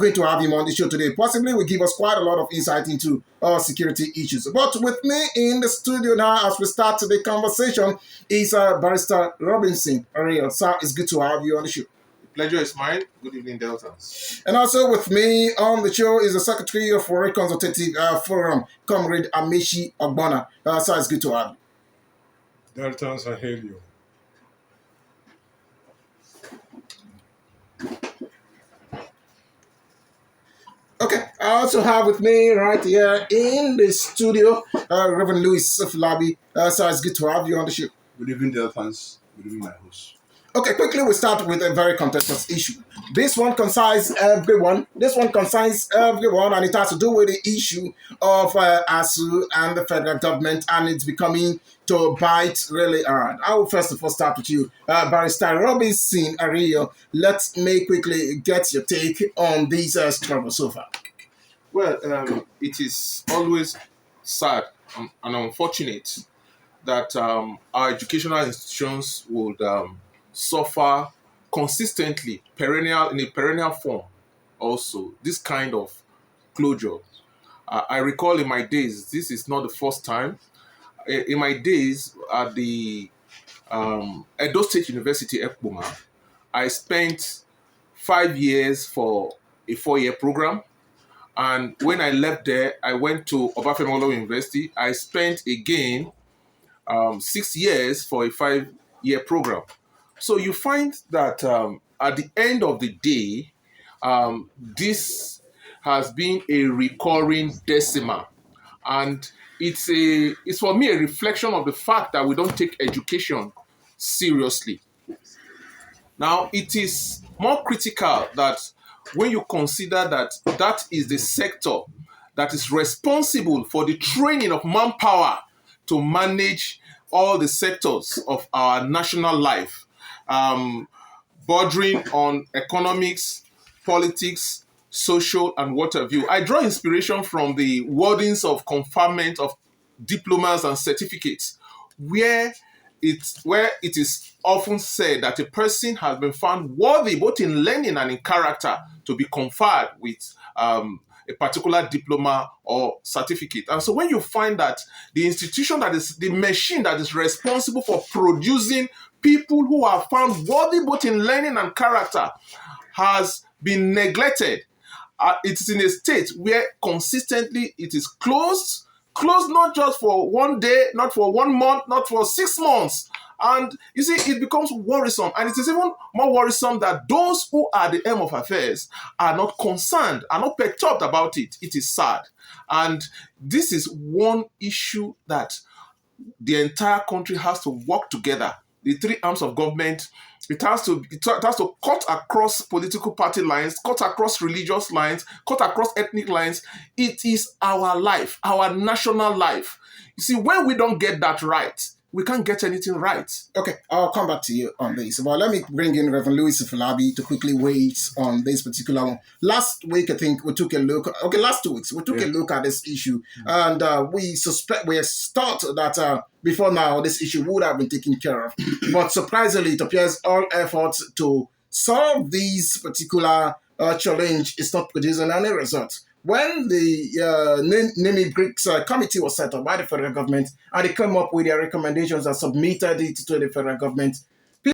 Great to have him on the show today. Possibly will give us quite a lot of insight into security issues. But with me in the studio now, as we start the conversation, is Barrister Robinson Ariel. Sir, it's good to have you on the show. Pleasure is mine. Good evening, Deltans. And also with me on the show is the Secretary of Foreign Consultative Forum, Comrade Amechi Ogbonna. Sir, it's good to have you. Deltans, I hail you. Okay, I also have with me right here in the studio, Reverend Louis Filabi. So it's good to have you on the show. Good evening, dear fans. Good evening, my host. Okay, quickly we start with a very contentious issue. This one concerns everyone. And it has to do with the issue of ASU and the federal government, and it's becoming to bite really hard. I will first of all start with you, Barrister Robinson Ariel. Let me quickly get your take on these struggles so far. Well, it is always sad and unfortunate that our educational institutions would suffer consistently, in a perennial form also, this kind of closure. I recall in my days, this is not the first time. In my days at the Edo State University, Ekpoma, I spent 5 years for a 4-year program. And when I left there, I went to Obafemi University. I spent again 6 years for a 5-year program. So you find that at the end of the day, this has been a recurring decimal. And it's for me a reflection of the fact that we don't take education seriously. Now, it is more critical that when you consider that that is the sector that is responsible for the training of manpower to manage all the sectors of our national life, bordering on economics, politics, social, and what have you. I draw inspiration from the wordings of conferment of diplomas and certificates, where it is often said that a person has been found worthy both in learning and in character to be conferred with a particular diploma or certificate. And so when you find that the institution that is the machine that is responsible for producing people who are found worthy both in learning and character has been neglected, it's in a state where consistently it is closed not just for one day, not for 1 month, not for 6 months. And you see, it becomes worrisome. And it is even more worrisome that those who are the aim of affairs are not concerned, are not perturbed about it. It is sad. And this is one issue that the entire country has to work together. The three arms of government, it has to cut across political party lines, cut across religious lines, cut across ethnic lines. It is our life, our national life. You see, when we don't get that right, we can't get anything right. Okay, I'll come back to you on this. But let me bring in Reverend Louis Filabi to quickly weigh on this particular one. Last week, I think we took a look. Okay, last 2 weeks we took a look at this issue, and we thought that before now this issue would have been taken care of. But surprisingly, it appears all efforts to solve this particular challenge is not producing any result. When the NIMI BRICS committee was set up by the federal government and they came up with their recommendations and submitted it to the federal government,